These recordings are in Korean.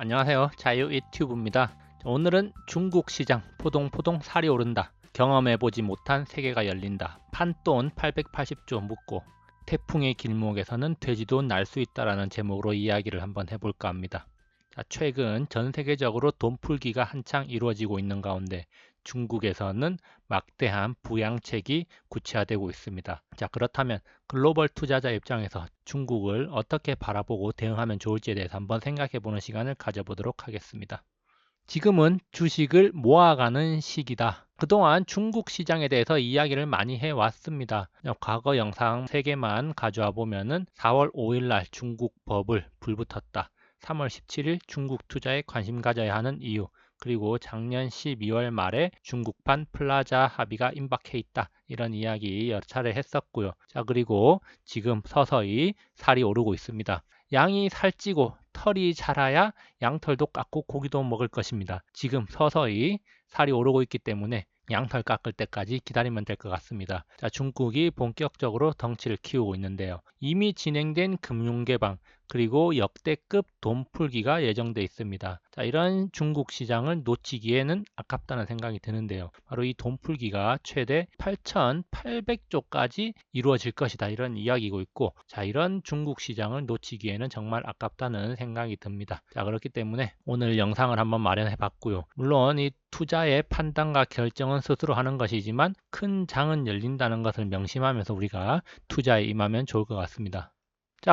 안녕하세요. 자유 유튜브입니다. 오늘은 중국 시장 포동포동 살이 오른다. 경험해보지 못한 세계가 열린다. 판돈 880조 묻고 태풍의 길목에서는 돼지도 날 수 있다라는 제목으로 이야기를 한번 해볼까 합니다. 최근 전 세계적으로 돈풀기가 한창 이루어지고 있는 가운데 중국에서는 막대한 부양책이 구체화되고 있습니다. 그렇다면 글로벌 투자자 입장에서 중국을 어떻게 바라보고 대응하면 좋을지에 대해서 한번 생각해보는 시간을 가져보도록 하겠습니다. 지금은 주식을 모아가는 시기다. 그동안 중국 시장에 대해서 이야기를 많이 해왔습니다. 과거 영상 3개만 가져와 보면은 4월 5일 날 중국 버블 불붙었다. 3월 17일 중국 투자에 관심 가져야 하는 이유, 그리고 작년 12월 말에 중국판 플라자 합의가 임박해 있다. 이런 이야기 여러 차례 했었고요. 그리고 지금 서서히 살이 오르고 있습니다. 양이 살찌고 털이 자라야 양털도 깎고 고기도 먹을 것입니다. 지금 서서히 살이 오르고 있기 때문에 양털 깎을 때까지 기다리면 될 것 같습니다. 중국이 본격적으로 덩치를 키우고 있는데요. 이미 진행된 금융개방 그리고 역대급 돈풀기가 예정돼 있습니다. 이런 중국 시장을 놓치기에는 아깝다는 생각이 드는데요. 바로 이 돈풀기가 최대 8,800조까지 이루어질 것이다. 이런 이야기고 있고, 이런 중국 시장을 놓치기에는 정말 아깝다는 생각이 듭니다. 그렇기 때문에 오늘 영상을 한번 마련해 봤고요. 물론 이 투자의 판단과 결정은 스스로 하는 것이지만 큰 장은 열린다는 것을 명심하면서 우리가 투자에 임하면 좋을 것 같습니다.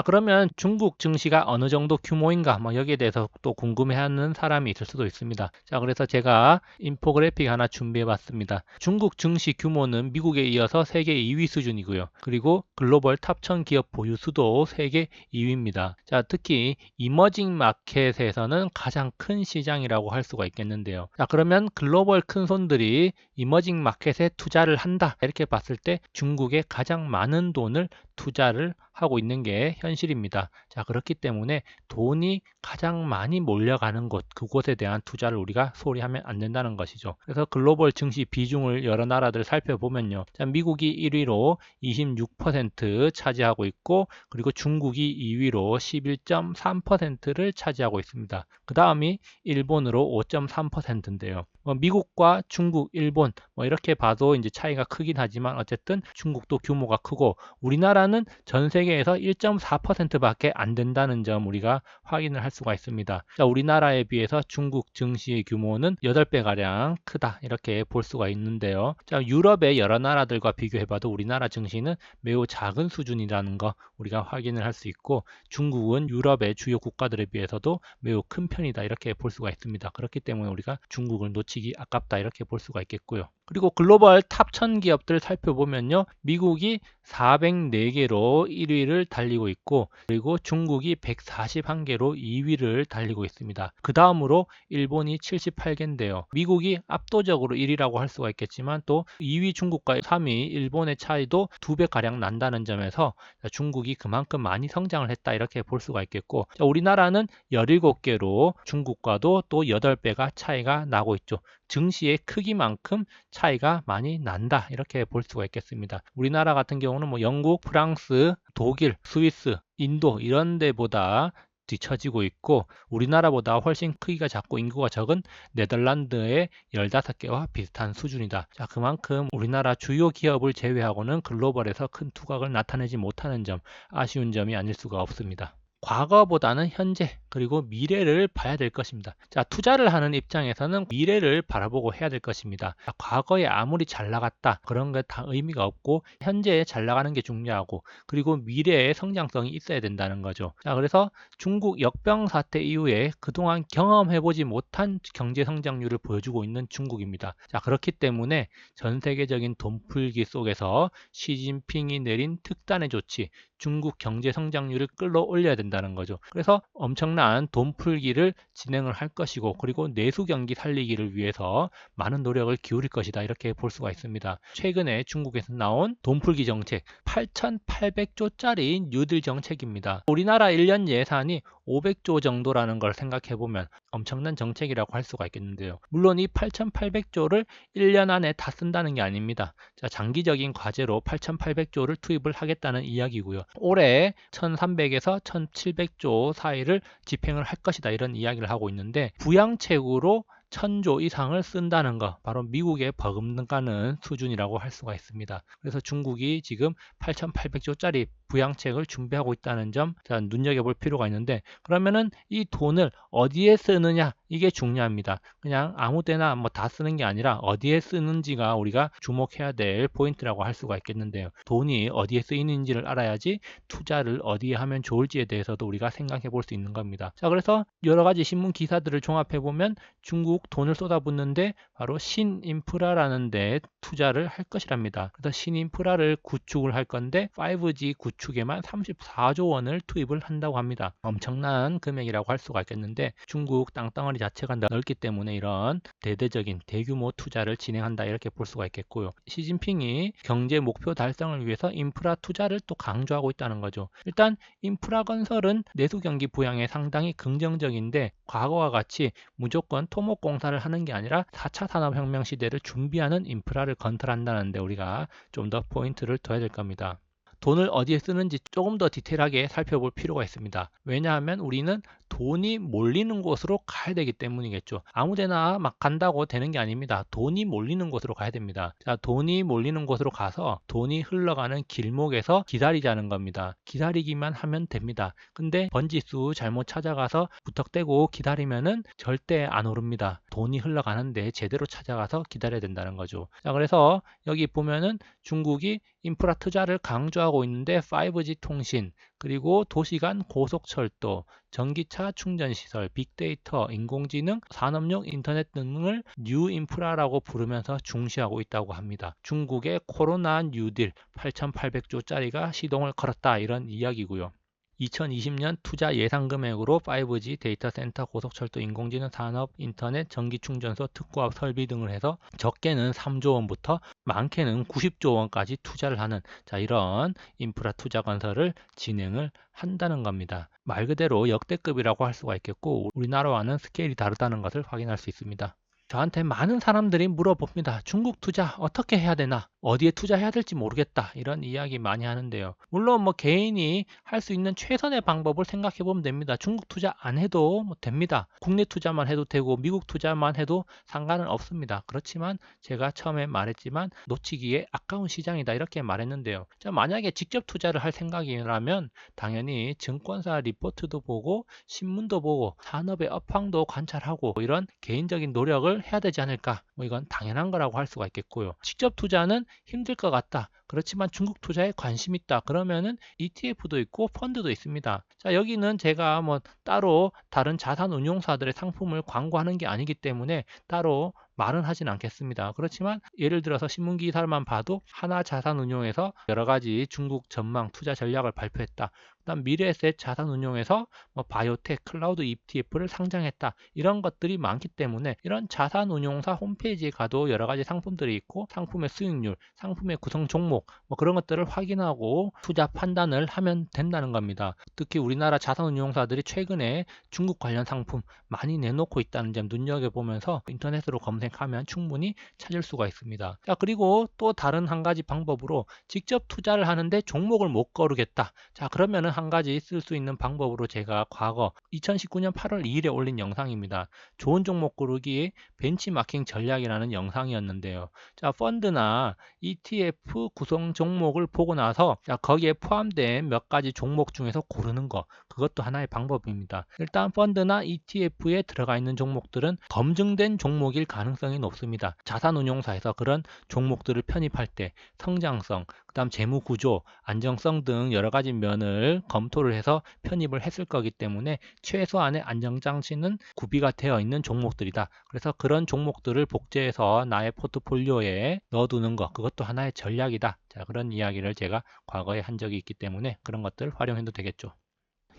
그러면 중국 증시가 어느 정도 규모인가? 여기에 대해서 또 궁금해하는 사람이 있을 수도 있습니다. 그래서 제가 인포그래픽 하나 준비해 봤습니다. 중국 증시 규모는 미국에 이어서 세계 2위 수준이고요. 그리고 글로벌 탑 1000 기업 보유 수도 세계 2위입니다. 특히 이머징 마켓에서는 가장 큰 시장이라고 할 수가 있겠는데요. 그러면 글로벌 큰손들이 이머징 마켓에 투자를 한다. 이렇게 봤을 때 중국에 가장 많은 돈을 투자를 하고 있는 게 현실입니다. 그렇기 때문에 돈이 가장 많이 몰려가는 곳, 그곳에 대한 투자를 우리가 소홀히 하면 안 된다는 것이죠. 그래서 글로벌 증시 비중을 여러 나라들 살펴보면요. 미국이 1위로 26% 차지하고 있고, 그리고 중국이 2위로 11.3%를 차지하고 있습니다. 그 다음이 일본으로 5.3%인데요. 미국과 중국, 일본 이렇게 봐도 이제 차이가 크긴 하지만 어쨌든 중국도 규모가 크고 우리나라는 전 세계에서 1.4%밖에 안 된다는 점 우리가 확인을 할 수가 있습니다. 우리나라에 비해서 중국 증시의 규모는 8배가량 크다 이렇게 볼 수가 있는데요. 유럽의 여러 나라들과 비교해봐도 우리나라 증시는 매우 작은 수준이라는 거 우리가 확인을 할 수 있고, 중국은 유럽의 주요 국가들에 비해서도 매우 큰 편이다 이렇게 볼 수가 있습니다. 그렇기 때문에 우리가 중국을 놓치기 아깝다 이렇게 볼 수가 있겠고요. 그리고 글로벌 탑 1000 기업들 살펴보면요. 미국이 404개로 1위를 달리고 있고, 그리고 중국이 141개로 2위를 달리고 있습니다. 그 다음으로 일본이 78개인데요. 미국이 압도적으로 1위라고 할 수가 있겠지만 또 2위 중국과 3위 일본의 차이도 2배가량 난다는 점에서 중국이 그만큼 많이 성장을 했다 이렇게 볼 수가 있겠고, 우리나라는 17개로 중국과도 또 8배가 차이가 나고 있죠. 증시의 크기만큼 차이가 많이 난다 이렇게 볼 수가 있겠습니다. 우리나라 같은 경우는 영국, 프랑스, 독일, 스위스, 인도 이런 데보다 뒤처지고 있고, 우리나라보다 훨씬 크기가 작고 인구가 적은 네덜란드의 15개와 비슷한 수준이다. 그만큼 우리나라 주요 기업을 제외하고는 글로벌에서 큰 투각을 나타내지 못하는 점, 아쉬운 점이 아닐 수가 없습니다. 과거보다는 현재 그리고 미래를 봐야 될 것입니다. 투자를 하는 입장에서는 미래를 바라보고 해야 될 것입니다. 과거에 아무리 잘 나갔다 그런 게 다 의미가 없고 현재에 잘 나가는 게 중요하고, 그리고 미래의 성장성이 있어야 된다는 거죠. 그래서 중국 역병 사태 이후에 그동안 경험해보지 못한 경제 성장률을 보여주고 있는 중국입니다. 그렇기 때문에 전 세계적인 돈풀기 속에서 시진핑이 내린 특단의 조치, 중국 경제 성장률을 끌어올려야 된다는 거죠. 그래서 엄청난 돈풀기를 진행을 할 것이고, 그리고 내수 경기 살리기를 위해서 많은 노력을 기울일 것이다 이렇게 볼 수가 있습니다. 최근에 중국에서 나온 돈풀기 정책 8,800조짜리 뉴딜 정책입니다. 우리나라 1년 예산이 500조 정도라는 걸 생각해 보면 엄청난 정책이라고 할 수가 있겠는데요. 물론 이 8,800조를 1년 안에 다 쓴다는 게 아닙니다. 자, 장기적인 과제로 8,800조를 투입을 하겠다는 이야기고요. 올해 1,300에서 1,700조 사이를 집행을 할 것이다, 이런 이야기를 하고 있는데, 부양책으로 1,000조 이상을 쓴다는 거, 바로 미국에 버금가는 수준이라고 할 수가 있습니다. 그래서 중국이 지금 8,800조짜리 부양책을 준비하고 있다는 점, 자, 눈여겨볼 필요가 있는데, 그러면은 이 돈을 어디에 쓰느냐, 이게 중요합니다. 그냥 아무 데나 뭐 다 쓰는 게 아니라 어디에 쓰는지가 우리가 주목해야 될 포인트라고 할 수가 있겠는데요. 돈이 어디에 쓰이는지를 알아야지 투자를 어디에 하면 좋을지에 대해서도 우리가 생각해 볼 수 있는 겁니다. 자, 그래서 여러 가지 신문 기사들을 종합해 보면 중국 돈을 쏟아붓는데 바로 신인프라라는 데 투자를 할 것이랍니다. 그래서 신인프라를 구축을 할 건데 5G 구축에만 34조 원을 투입을 한다고 합니다. 엄청난 금액이라고 할 수가 있겠는데, 중국 땅덩어리 자체가 넓기 때문에 이런 대대적인 대규모 투자를 진행한다, 이렇게 볼 수가 있겠고요. 시진핑이 경제 목표 달성을 위해서 인프라 투자를 또 강조하고 있다는 거죠. 일단 인프라 건설은 내수 경기 부양에 상당히 긍정적인데, 과거와 같이 무조건 토목공사를 하는 게 아니라 4차 산업혁명 시대를 준비하는 인프라를 건설한다는데 우리가 좀 더 포인트를 둬야 될 겁니다. 돈을 어디에 쓰는지 조금 더 디테일하게 살펴볼 필요가 있습니다. 왜냐하면 우리는 돈이 몰리는 곳으로 가야 되기 때문이겠죠. 아무데나 막 간다고 되는 게 아닙니다. 돈이 몰리는 곳으로 가야 됩니다. 자, 돈이 몰리는 곳으로 가서 돈이 흘러가는 길목에서 기다리자는 겁니다. 기다리기만 하면 됩니다. 근데 번지수 잘못 찾아가서 부탁대고 기다리면은 절대 안 오릅니다. 돈이 흘러가는데 제대로 찾아가서 기다려야 된다는 거죠. 자, 그래서 여기 보면은 중국이 인프라 투자를 강조하고 있는데 5G 통신, 그리고 도시간 고속철도, 전기차 충전시설, 빅데이터, 인공지능, 산업용 인터넷 등을 뉴 인프라라고 부르면서 중시하고 있다고 합니다. 중국의 코로나 뉴딜 8,800조짜리가 시동을 걸었다, 이런 이야기고요. 2020년 투자 예상 금액으로 5G, 데이터 센터, 고속철도, 인공지능, 산업, 인터넷, 전기충전소, 특구압 설비 등을 해서 적게는 3조 원부터 많게는 90조 원까지 투자를 하는, 자, 이런 인프라 투자 건설을 진행을 한다는 겁니다. 말 그대로 역대급이라고 할 수가 있겠고, 우리나라와는 스케일이 다르다는 것을 확인할 수 있습니다. 저한테 많은 사람들이 물어봅니다. 중국 투자 어떻게 해야 되나? 어디에 투자해야 될지 모르겠다, 이런 이야기 많이 하는데요. 물론 뭐 개인이 할 수 있는 최선의 방법을 생각해 보면 됩니다. 중국 투자 안 해도 뭐 됩니다. 국내 투자만 해도 되고 미국 투자만 해도 상관은 없습니다. 그렇지만 제가 처음에 말했지만 놓치기에 아까운 시장이다, 이렇게 말했는데요. 자, 만약에 직접 투자를 할 생각이라면 당연히 증권사 리포트도 보고 신문도 보고 산업의 업황도 관찰하고 이런 개인적인 노력을 해야 되지 않을까, 뭐 이건 당연한 거라고 할 수가 있겠고요. 직접 투자는 힘들 것 같다, 그렇지만 중국 투자에 관심 있다, 그러면은 ETF도 있고 펀드도 있습니다. 자, 여기는 제가 뭐 따로 다른 자산 운용사들의 상품을 광고하는 게 아니기 때문에 따로 말은 하진 않겠습니다. 그렇지만 예를 들어서 신문 기사만 봐도 하나 자산운용에서 여러 가지 중국 전망 투자 전략을 발표했다. 그다음 미래에셋 자산운용에서 뭐 바이오텍, 클라우드 ETF를 상장했다. 이런 것들이 많기 때문에 이런 자산운용사 홈페이지에 가도 여러 가지 상품들이 있고 상품의 수익률, 상품의 구성 종목 뭐 그런 것들을 확인하고 투자 판단을 하면 된다는 겁니다. 특히 우리나라 자산운용사들이 최근에 중국 관련 상품 많이 내놓고 있다는 점 눈여겨보면서 인터넷으로 검색하면 충분히 찾을 수가 있습니다. 자, 그리고 또 다른 한 가지 방법으로 직접 투자를 하는데 종목을 못 고르겠다. 자, 그러면은 한 가지 쓸 수 있는 방법으로 제가 과거 2019년 8월 2일에 올린 영상입니다. 좋은 종목 고르기 벤치마킹 전략이라는 영상이었는데요. 자, 펀드나 ETF 구성 종목을 보고 나서 자, 거기에 포함된 몇 가지 종목 중에서 고르는 거, 그것도 하나의 방법입니다. 일단 펀드나 ETF에 들어가 있는 종목들은 검증된 종목일 가능성이 높습니다. 자산운용사에서 그런 종목들을 편입할 때 성장성, 그다음 재무 구조, 안정성 등 여러 가지 면을 검토를 해서 편입을 했을 거기 때문에 최소한의 안정장치는 구비가 되어 있는 종목들이다. 그래서 그런 종목들을 복제해서 나의 포트폴리오에 넣어두는 것, 그것도 하나의 전략이다. 자, 그런 이야기를 제가 과거에 한 적이 있기 때문에 그런 것들 활용해도 되겠죠.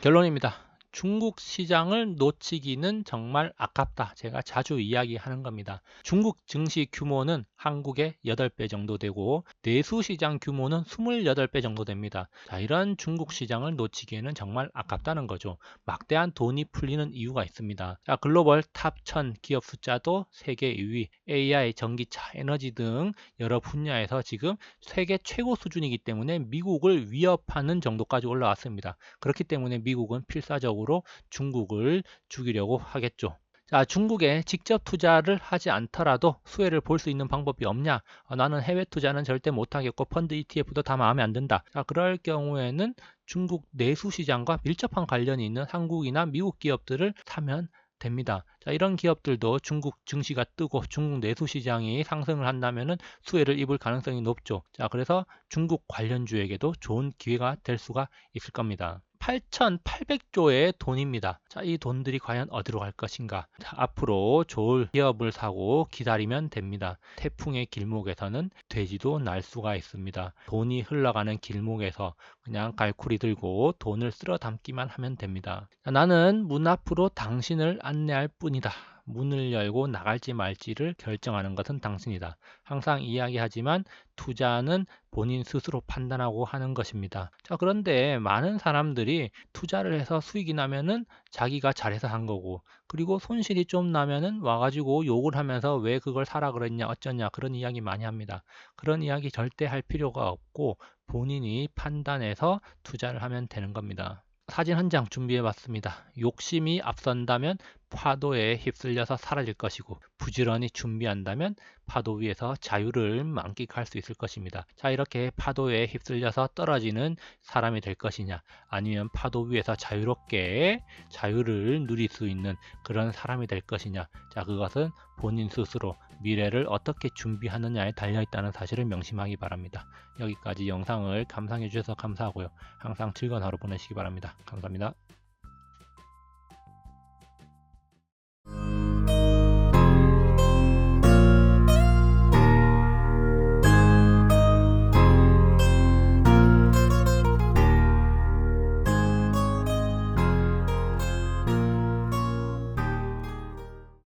결론입니다. 중국 시장을 놓치기는 정말 아깝다. 제가 자주 이야기하는 겁니다. 중국 증시 규모는 한국의 8배 정도 되고 내수 시장 규모는 28배 정도 됩니다. 자, 이런 중국 시장을 놓치기에는 정말 아깝다는 거죠. 막대한 돈이 풀리는 이유가 있습니다. 자, 글로벌 탑 1000 기업 숫자도 세계 2위, AI, 전기차, 에너지 등 여러 분야에서 지금 세계 최고 수준이기 때문에 미국을 위협하는 정도까지 올라왔습니다. 그렇기 때문에 미국은 필사적으로 중국을 죽이려고 하겠죠. 자, 중국에 직접 투자를 하지 않더라도 수혜를 볼 수 있는 방법이 없냐? 나는 해외 투자는 절대 못하겠고 펀드 ETF도 다 마음에 안 든다. 자, 그럴 경우에는 중국 내수 시장과 밀접한 관련이 있는 한국이나 미국 기업들을 사면 됩니다. 자, 이런 기업들도 중국 증시가 뜨고 중국 내수 시장이 상승을 한다면은 수혜를 입을 가능성이 높죠. 자, 그래서 중국 관련주에게도 좋은 기회가 될 수가 있을 겁니다. 8,800조의 돈입니다. 자, 이 돈들이 과연 어디로 갈 것인가? 자, 앞으로 좋은 기업을 사고 기다리면 됩니다. 태풍의 길목에서는 돼지도 날 수가 있습니다. 돈이 흘러가는 길목에서 그냥 갈쿠리 들고 돈을 쓸어 담기만 하면 됩니다. 자, 나는 문 앞으로 당신을 안내할 뿐이다. 문을 열고 나갈지 말지를 결정하는 것은 당신이다. 항상 이야기하지만 투자는 본인 스스로 판단하고 하는 것입니다. 자, 그런데 많은 사람들이 투자를 해서 수익이 나면은 자기가 잘해서 한 거고, 그리고 손실이 좀 나면은 와가지고 욕을 하면서 왜 그걸 사라 그랬냐, 어쩌냐, 그런 이야기 많이 합니다. 그런 이야기 절대 할 필요가 없고 본인이 판단해서 투자를 하면 되는 겁니다. 사진 한 장 준비해 봤습니다. 욕심이 앞선다면 파도에 휩쓸려서 사라질 것이고 부지런히 준비한다면 파도 위에서 자유를 만끽할 수 있을 것입니다. 자, 이렇게 파도에 휩쓸려서 떨어지는 사람이 될 것이냐, 아니면 파도 위에서 자유롭게 자유를 누릴 수 있는 그런 사람이 될 것이냐, 자, 그것은 본인 스스로 미래를 어떻게 준비하느냐에 달려있다는 사실을 명심하기 바랍니다. 여기까지 영상을 감상해 주셔서 감사하고요. 항상 즐거운 하루 보내시기 바랍니다. 감사합니다.